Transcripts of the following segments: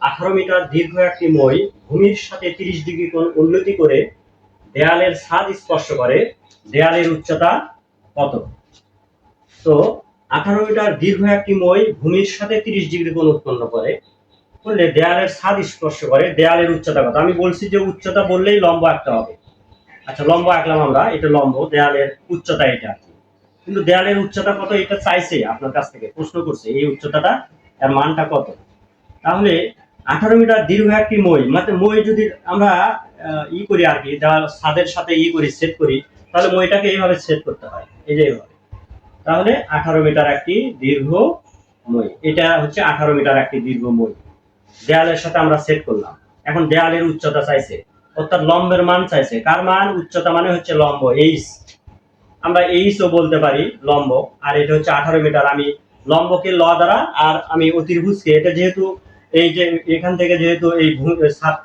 18 metre দীর্ঘ একটি মই ভূমির সাথে 30 ডিগ্রি কোণ উন্নতি করে দেয়ালের ছাদ স্পর্শ করে। দেয়ালের উচ্চতা কত? তো 18 মিটার দীর্ঘ একটি মই ভূমির সাথে 30 ডিগ্রি কোণ উৎপন্ন করলে দেয়ালের ছাদ স্পর্শ করে। দেয়ালের উচ্চতা কত? আমি বলছি যে উচ্চতা বললেই লম্ব আঁকতে হবে। আচ্ছা, লম্ব আঁকলাম আমরা, এটা লম্ব, দেয়ালের উচ্চতা এটা। কিন্তু দেয়ালের উচ্চতা কত এটা চাইছে আপনার কাছ থেকে, প্রশ্ন করছে এই উচ্চতাটা, এর মানটা কত। তাহলে 18 মিটার দীর্ঘ একটি মই, মানে মই যদি আমরা করি আর কি, ছাদের সাথে করি, সেট করি, তাহলে মইটাকে এইভাবে সেট করতে হয়, এই যে এইভাবে। তাহলে 18 মিটার একটি দীর্ঘ মই, এটা হচ্ছে 18 মিটার একটি দীর্ঘ মই, দেয়ালের সাথে আমরা সেট করলাম। এখন দেয়ালের উচ্চতা চাইছে, অর্থাৎ লম্বের মান চাইছে। কার মান? উচ্চতা মানে হচ্ছে লম্ব, এইচ। আমরা এইচও বলতে পারি লম্ব। আর এটা হচ্ছে 18 মিটার। আমি লম্বকে ল দ্বারা, আর আমি অতিভুজকে, এটা যেহেতু এই যে এখান থেকে যেহেতু এই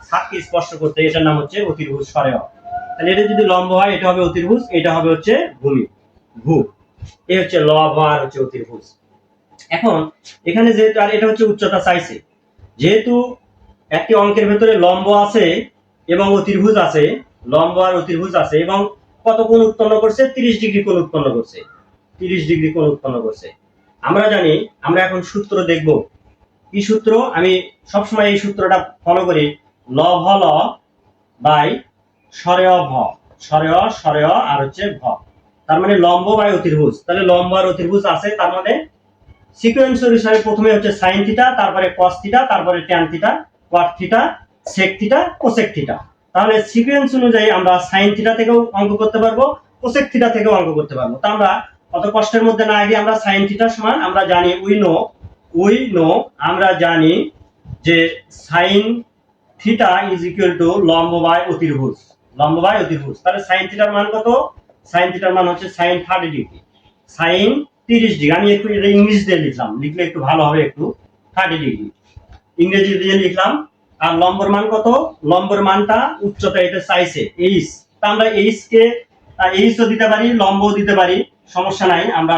ছাদকে স্পর্শ করতে, এটার নাম হচ্ছে অতিভুজ সরেয়। তাহলে এটা যদি লম্ব হয় এটা হবে অতিভুজ, এটা হবে হচ্ছে ভূমি, ভূ। এই হচ্ছে লব আর হচ্ছে অতিভুজ। এখন এখানে যেহেতু, আর এটা হচ্ছে উচ্চতা চাইছে, যেহেতু একটি অঙ্কের ভেতরে লম্ব আছে এবং অতিভুজ আছে, লম্ব আর অতিভুজ আছে, এবং কত কোণ উৎপন্ন করছে? 30 ডিগ্রি কোণ উৎপন্ন করছে, 30 ডিগ্রি কোণ উৎপন্ন করছে। আমরা জানি, আমরা এখন সূত্র দেখব। কি সূত্র? আমি সবসময় এই সূত্রটা ফলো করি, লব ল বাই সরেয় ভ, সরেয় সরেয় আর হচ্ছে ভ, তার মানে লম্ব বাই অতিভুজ। তাহলে লম্ব আর অতিভুজ আছে, তার মানে সিকোয়েন্স অনুসারে প্রথমে হচ্ছে সাইন থিটা, তারপরে কস থিটা, তারপরে tan theta, cot theta, sec theta, cosec theta. তাহলে সিকোয়েন্স অনুযায়ী আমরা সাইন থিটা থেকেও অঙ্ক করতে পারবো, কোসেক থিটা থেকেও অঙ্ক করতে পারবো। তা আমরা অত কষ্টের মধ্যে না গিয়ে আমরা সাইন থিটা সমান, আমরা জানি উই নো আমরা জানি যে sine theta is equal to লম্ব বাই অতিভুজ, লম্ব বাই অতিভুজ। তাহলে সাইন থিটার মান কত? সাইন থিটার মান হচ্ছে সাইন 30 ডিগ্রি, সাইন 30 ডিগ্রি। আমি একটু এটা ইংলিশ দিয়ে লিখলাম, লিখলে একটু ভালো হবে, একটু 30 ডিগ্রি ইংরেজি দিয়ে লিখলাম। আর লম্বর মান কত? লম্বর মানটা, উচ্চতা এটা চাইছে এইচ, তা আমরা এইচ কে এইচও দিতে পারি, লম্বও দিতে পারি, সমস্যা নাই। আমরা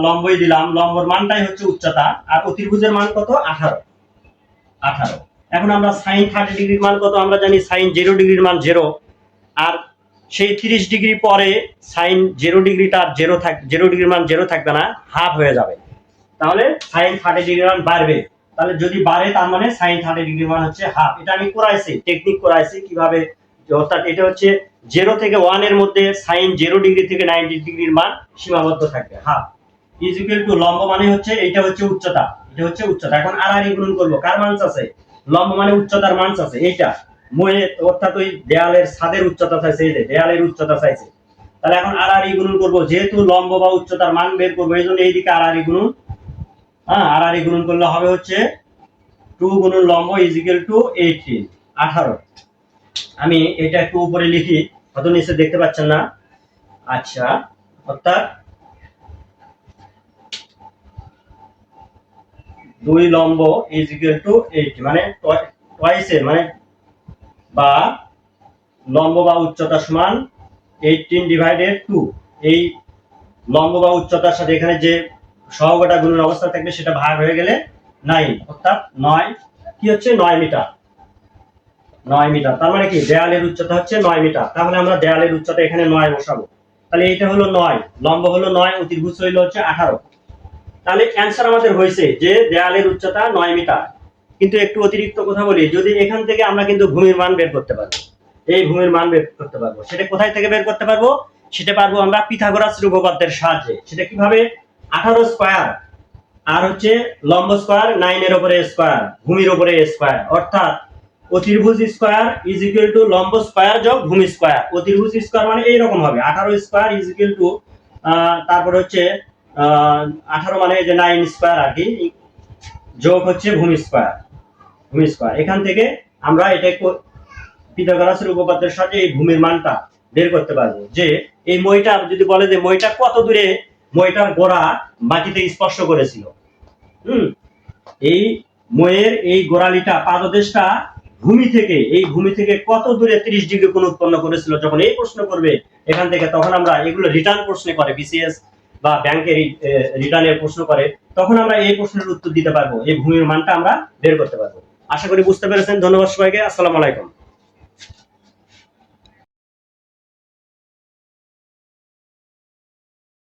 লম্বই দিলাম, লম্বর মানটাই হচ্ছে উচ্চতা। আর অতিভুজের মান কত? 18। এখন আমরা সাইন 30 ডিগ্রির মান কত? আমরা জানি সাইন 0 ডিগ্রির মান 0, আর সেই 30 ডিগ্রি পরে সাইন 0 ডিগ্রিটা 0 ডিগ্রির মান 0 থাকবে না, হাফ হয়ে যাবে। তাহলে সাইন 30 ডিগ্রির মান বাড়বে। তাহলে যদি বাড়ে তার মানে সাইন 30 ডিগ্রির মান হচ্ছে হাফ। এটা আমি করাইছি, টেকনিক করাইছি কিভাবে, অর্থাৎ এটা হচ্ছে 0 থেকে 1 এর মধ্যে সাইন 0 ডিগ্রি থেকে 90 ডিগ্রির মান সীমাবদ্ধ থাকবে, হাফ ইজ ইকুয়াল টু লম্ব মানে হচ্ছে এটা হচ্ছে উচ্চতা, এটা হচ্ছে উচ্চতা। এখন আর গুণন করব, কার মান আছে? লম্ব মানে উচ্চতার মান আছে, এইটা ময়ে, অর্থাৎ ওই দেয়ালের ছাদের উচ্চতা চাইছে, এই যে দেয়ালের উচ্চতা চাইছে। তাহলে এখন আর গুণন করব, যেহেতু লম্ব বা উচ্চতার মান বের করবো, এই জন্য এইদিকে আর গুণন, হ্যাঁ আর গুণন করলে হবে হচ্ছে 2 গুণন লম্ব ইজ ইকুয়াল টু 18। আমি এটা একটু উপরে লিখি, হয়তো নিচে দেখতে পাচ্ছেন না। আচ্ছা, অর্থাৎ 2 লম্ব ইজ ইকুয়াল টু 80, মানে টয়েসে, মানে বা লম্ব বা উচ্চতা সমান 18 ডিভাইডেড 2। এই লম্ব বা উচ্চতার সাথে এখানে যে সহগটা গুণন অবস্থা থাকবে সেটা ভাগ হয়ে গেলে 9, অর্থাৎ 9 কি হচ্ছে 9 মিটার, 9 মিটার। তার মানে কি দেয়ালের উচ্চতা হচ্ছে 9 মিটার। তাহলে আমরা দেয়ালের উচ্চতা এখানে 9 বসাবো। তাহলে এটা হলো 9, লম্ব হলো 9, অতিভুজ হলো হচ্ছে 18। তাহলে অ্যানসার আমাদের হয়েছে যে দেয়ালের উচ্চতা 9 মিটার। কিন্তু একটু অতিরিক্ত কথা বলি, যদি এখান থেকে আমরা কিন্তু ভূমির মান বের করতে পারবো, এই ভূমির মান বের করতে পারবো। সেটা কোথায় থেকে বের করতে পারবো? সেটা পারবো আমরা পিথাগোরাসের উপপাদ্যের সাহায্যে। সেটা কিভাবে? 18 স্কয়ার আর হচ্ছে লম্ব স্কয়ার 9 এর উপরে স্কয়ার, ভূমির উপরে স্কয়ার, অর্থাৎ অতিভুজ স্কয়ার ইজ ইকুয়াল টু লম্ব স্কয়ার যোগ ভূমি স্কয়ার। অতিভুজ স্কয়ার মানে এই রকম হবে, 18 স্কয়ার ইজ ইকুয়াল টু, তারপর হচ্ছে 18 মানে যে 9 স্কয়ার আর কি, যোগ হচ্ছে ভূমি স্কয়ার, ভূমি স্কয়ার। এখান থেকে আমরা এটা পিথাগোরাসের উপপাদ্যের সাহায্যে এই ভূমির মানটা বের করতে পারবো। যে এই মইটা যদি বলে যে মইটা কত দূরে মইটার গোড়া মাটিতে স্পর্শ করেছিল, এই মইয়ের এই গোড়ালিটা, পাদদেশটা ভূমি থেকে, এই ভূমি থেকে কত দূরে 30 ডিগ্রি কোণ উৎপন্ন করেছিল, যখন এই প্রশ্ন করবে এখান থেকে, তখন আমরা এগুলো রিটার্ন প্রশ্নে করে, বিসিএস বা ব্যাংকের রিটার্নের প্রশ্ন করে, তখন আমরা এই প্রশ্নের উত্তর দিতে পারবো, এই ভূমির মানটা আমরা বের করতে পারবো। আশা করি বুঝতে পেরেছেন। ধন্যবাদ সবাইকে। আসসালামু আলাইকুম।